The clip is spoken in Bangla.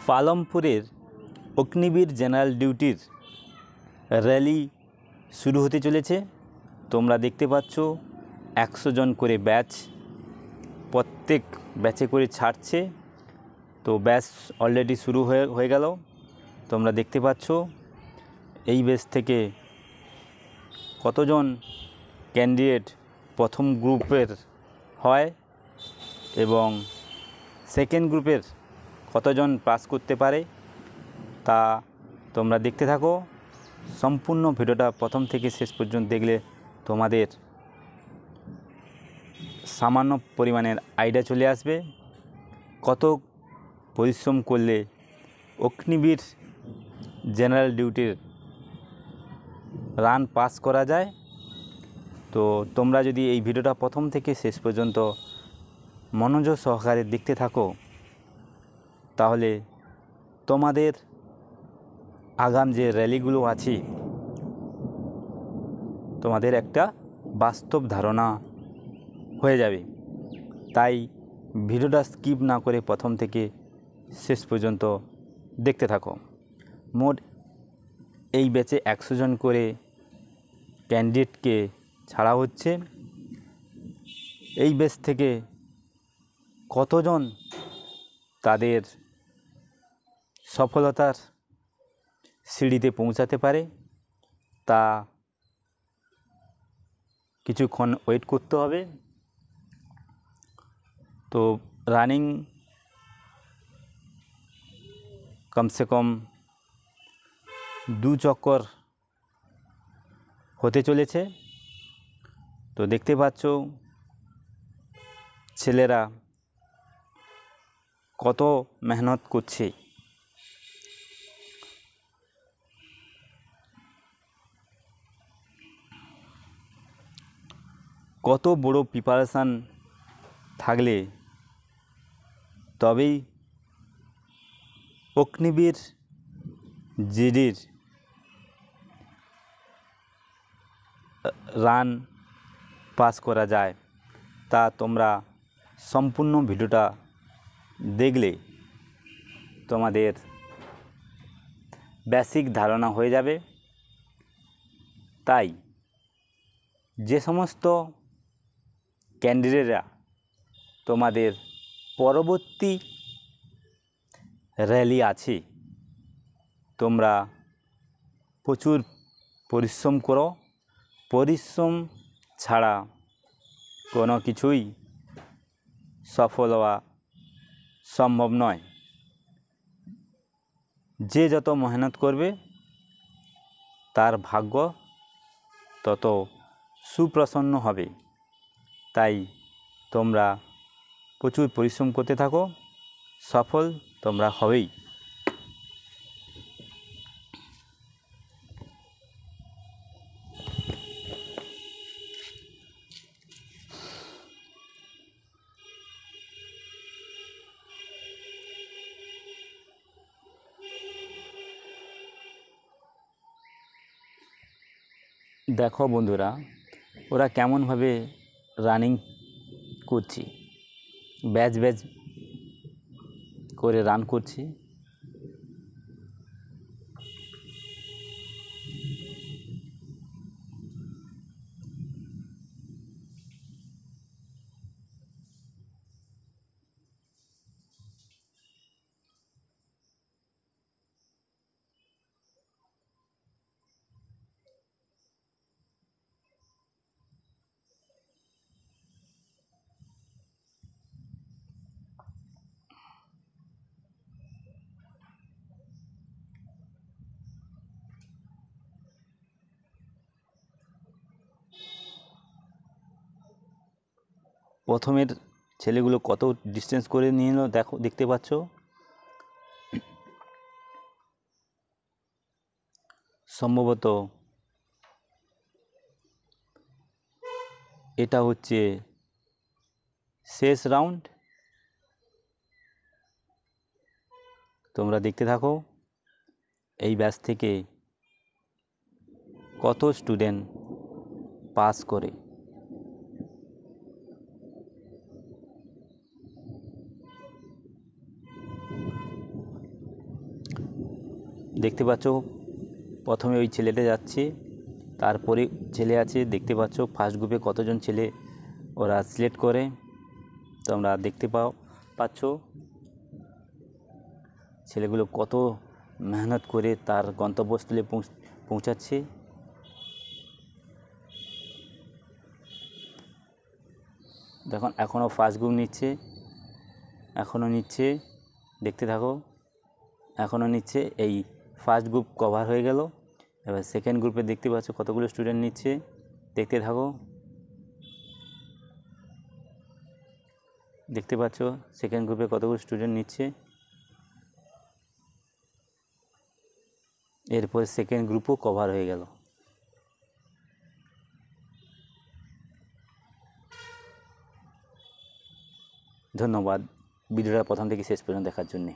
পালমপুরের অগ্নিবীর জেনারেল ডিউটির র্যালি শুরু হতে চলেছে। তোমরা দেখতে পাচ্ছ 100 জন করে ব্যাচ, প্রত্যেক ব্যাচে করে ছাড়ছে। তো ব্যাচ অলরেডি শুরু হয়ে গেল। তোমরা দেখতে পাচ্ছ এই ব্যাচ থেকে কতজন ক্যান্ডিডেট প্রথম গ্রুপের হয় এবং সেকেন্ড গ্রুপের কতজন পাস করতে পারে তা তোমরা দেখতে থাকো। সম্পূর্ণ ভিডিওটা প্রথম থেকে শেষ পর্যন্ত দেখলে তোমাদের সামান্য পরিমাণের আইডিয়া চলে আসবে কত পরিশ্রম করলে অগ্নিবীর জেনারেল ডিউটির রান পাস করা যায়। তো তোমরা যদি এই ভিডিওটা প্রথম থেকে শেষ পর্যন্ত মনোযোগ সহকারে দেখতে থাকো তাহলে তোমাদের আগাম যে র্যালিগুলো আছে তোমাদের একটা বাস্তব ধারণা হয়ে যাবে। তাই ভিডিওটা স্কিপ না করে প্রথম থেকে শেষ পর্যন্ত দেখতে থাকো। মোট এই ব্যাচে 100 জন করে ক্যান্ডিডেটকে ছাড়া হচ্ছে। এই ব্যাচ থেকে কতজন তাদের সফলতার সিঁড়িতে পৌঁছাতে পারে তা কিছুক্ষণ ওয়েট করতে হবে। তো রানিং কমসে কম 2 চক্কর হতে চলেছে। তো দেখতে পাচ্ছ ছেলেরা কত মেহনত করছে। কত বড় প্রিপারেশান থাকলে তবেই অগ্নিবীর জিডির রান পাস করা যায় তা তোমরা সম্পূর্ণ ভিডিওটা দেখলে তোমাদের বেসিক ধারণা হয়ে যাবে। তাই যে সমস্ত ক্যান্ডিডেটরা তোমাদের পরবর্তী র্যালি আছে তোমরা প্রচুর পরিশ্রম করো। পরিশ্রম ছাড়া কোনো কিছুই সফল হওয়া সম্ভব নয়। যে যত মেহনত করবে তার ভাগ্য তত সুপ্রসন্ন হবে। তাই তোমরা প্রচুর পরিশ্রম করতে থাকো, সফল তোমরা হবেই। দেখো বন্ধুরা, ওরা কেমনভাবে রানিং করছে, ব্যাচ ব্যাচ করে রান করছে। প্রথমের ছেলেগুলো কত ডিস্টেন্স করে নিয়ে এলো দেখো, দেখতে পাচ্ছ। সম্ভবত এটা হচ্ছে শেষ রাউন্ড। তোমরা দেখতে থাকো এই ব্যাচ থেকে কত স্টুডেন্ট পাস করে। দেখতে পাচ্ছ প্রথমে ওই ছেলেটা যাচ্ছে, তারপরে ছেলে আছে। দেখতে পাচ্ছ ফার্স্ট গ্রুপে কতজন ছেলে ওরা সিলেক্ট করে, তোমরা দেখতে পাচ্ছ ছেলেগুলো কত মেহনত করে তার গন্তব্যস্থলে পৌঁছাচ্ছে। দেখুন এখনও ফার্স্ট গ্রুপ নিচ্ছে, এখনও নিচ্ছে, দেখতে থাকো, এখনও নিচ্ছে। এই ফার্স্ট গ্রুপ কভার হয়ে গেল। এবার সেকেন্ড গ্রুপে দেখতে পাচ্ছ কতগুলো স্টুডেন্ট নিচ্ছে, দেখতে থাকো। দেখতে পাচ্ছ সেকেন্ড গ্রুপে কতগুলো স্টুডেন্ট নিচ্ছে। এরপর সেকেন্ড গ্রুপও কভার হয়ে গেল। ধন্যবাদ ভিডিওটা প্রথম থেকে শেষ পর্যন্ত দেখার জন্যে।